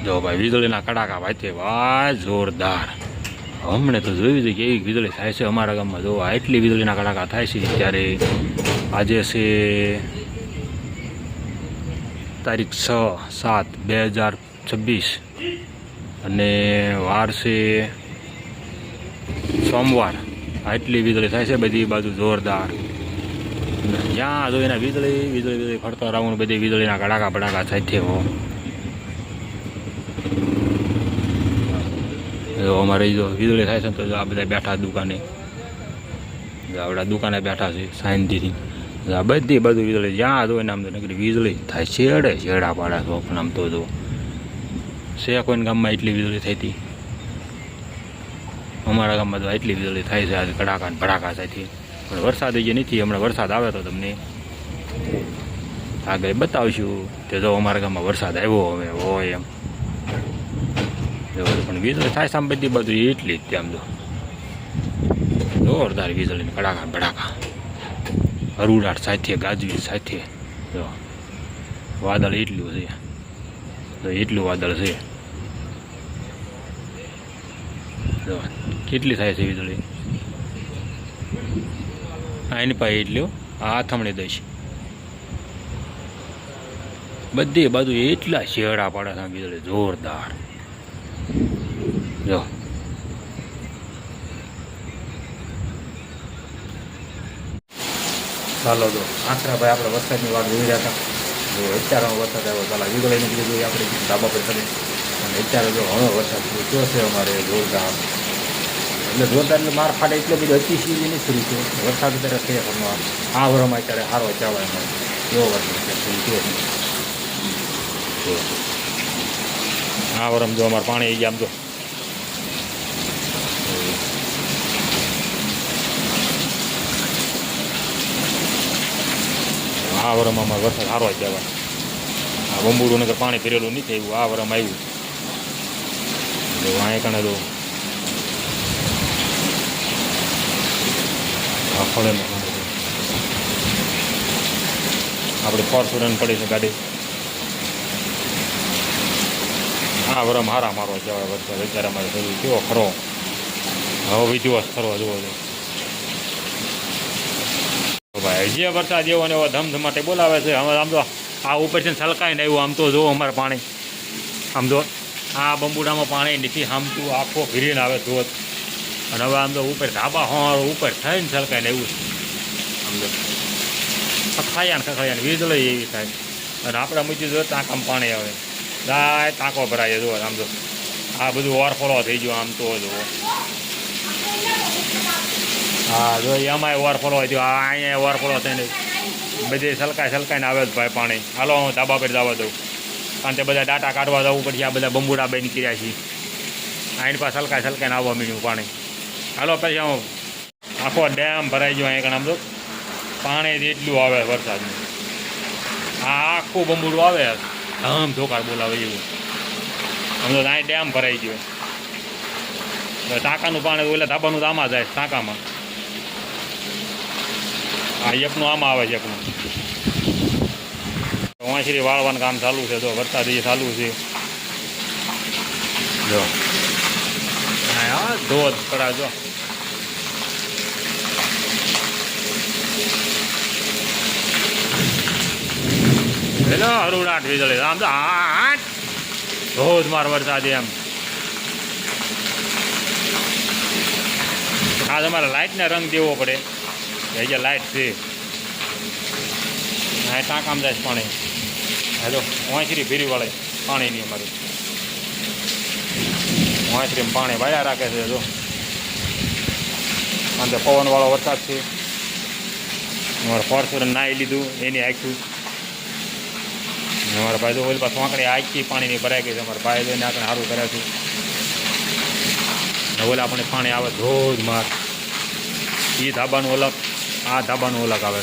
જો ભાઈ વીજળીના કડાકા ભાઈ ભાઈ જોરદાર. હમણાં તો જોયું છે કેવી વીજળી થાય છે અમારા ગામમાં. જો આટલી વીજળીના કડાકા થાય છે. ત્યારે આજે છે તારીખ 6/7/2026 અને વાર છે સોમવાર. આટલી વીજળી થાય છે બધી બાજુ જોરદાર. જ્યાં જો એના વીજળી ફરતા રાઉન્ડ બધી વીજળીના કડાકા બડાકા સાથે હો. અમારે જો વીજળી થાય છે તો આ બધા બેઠા દુકાને, આપણા દુકાને બેઠા છે શાંતિથી. આ બધી બધું વીજળી જ્યાં જો એને આમ તો નકરી વીજળી થાય છેડે છેડા પાડે તો પણ આમ તો જો છે કોઈને ગામમાં એટલી વીજળી થઈ હતી. અમારા ગામમાં તો એટલી વીજળી થાય છે આજે કડાકા ને ભડાકા સાથે. પણ વરસાદ જે નથી, હમણાં વરસાદ આવે તો તમને આગળ બતાવશું કે જો અમારા ગામમાં વરસાદ આવ્યો હવે હોય એમ. પણ વીજળી થાય સામે બધી બધું એટલી જ ત્યાં તો જોરદાર વીજળી કડાકા ભડાકા હરુડાટ સાથે ગાજવી સાથે. જો વાદળ એટલું છે, તો એટલું વાદળ છે. જો કેટલી થાય છે વીજળી એની પાસે એટલું આ આથમણી દઈશ બધી બાજુ એટલા શેડા પાડે છે વીજળી જોરદાર. જો ચાલો જો આખરા ભાઈ આપણે વરસાદની વાત જોઈ રહ્યા હતા. જો અત્યારે વરસાદ આવ્યો ચાલો વીજળી નીકળી ગઈ આપણે ધાબા પર ચડે. અને અત્યારે જો હવે વરસાદ પૂછ્યો છે અમારે જોરદાર. એટલે જોરદાર એટલે માર ફાટે એટલે બધી અતિશય નહીં શરૂ છે વરસાદ અત્યારે છે. આ વરમાં અત્યારે સારો ચાલે એમાં એવો વરસાદ શરૂ થયો. આ વરમ જો અમારે પાણી આવી ગયા આમ તો આ વરમાં અમારે વરસાદ સારો જ જવાય. આ બંબુડું ને પાણી ભરેલું નથી આવ્યું, આ વરમાં આવ્યું. અહીંયા કણે તો આ ફળે આપણે ફોર્ચ્યુનર પડી છે ગાડી. આ વરમ હારા મારો જવાય વરસાદ અત્યારે અમારે થયું કેવો ખરો હવે વિધિવત ખરો જોવો છો ભાઈ. જે વરસાદ એવો ને એવો ધમધમાટે બોલાવે છે. હવે આમ તો આ ઉપર છે છલકાઈને આવ્યું આમ તો જોવો અમારે પાણી આમ તો આ બંબુડામાં પાણી નથી આમતું આખો ભીરીને આવે ધોધ. અને હવે આમ તો ઉપર ધાબા હોવાળું ઉપર થઈને છલકાઈને આવ્યું છે આમ તો ખખાયા ને વીજળી એવી થાય. અને આપણા મૂકી જો ટાંકામાં પાણી આવે દાય ટાંકો ભરાય જુઓ આમ તો આ બધું ઓવરફ્લો થઈ ગયો આમ તો જુઓ. હા જો એમાંય ઓવરફ્લો થયો, આ અહીંયા ઓવરફ્લો થઈને બધી છલકાઈને આવે જ ભાઈ પાણી. હાલો હું ધાબા પર જવા દઉં કારણ કે બધા ડાટા કાઢવા જવું પડશે. આ બધા બંબુડા બેન કર્યા છીએ આની પાસે છલકાઈને આવવા મળ્યું પાણી. હાલો પછી હું આખો ડેમ ભરાઈ ગયો અહીંયા આમ તો પાણી એટલું આવે વરસાદનું. આ આખું બંબુડું આવે આમ ધોકાર બોલાવે એવું. આમ તો અહીં ડેમ ભરાઈ ગયો. ટાંકાનું પાણી ઓલા ધાબાનું તો આમાં જાય ટાંકામાં. આ એકનું આમાં આવે છે એકનું. વાંસળી વાળવાનું કામ ચાલુ છે. જો વરસાદ એ ચાલુ છે. જો હા ધોધ પડા જો હેલો હરુડાટ વીજળી આમ તો હા ધોધમાર વરસાદ એમ. આ તમારે લાઇટને રંગ દેવો પડે. એ જે લાઇટ છે હા ટાંકામાં જાય પાણી. હા જો વાંસળી ભીરી વળે પાણીની અમારી વાંસળીમાં પાણી વાયા રાખે છે. જો આમ તો પવનવાળો વરસાદ છે. અમારે ફોર્ચ્યુનર નાહી લીધું એની આખ્યું. અમારા ભાઈ તો ઓલી પાસે વાંકડી આખી પાણીની ભરાઈ ગઈ છે. અમારા ભાઈ જોઈને આપણે સારું કરે છે. ઓલા આપણે પાણી આવે ધોધમાર. એ ધાબાનું અલગ આ ધાબાનું અલગ આવે.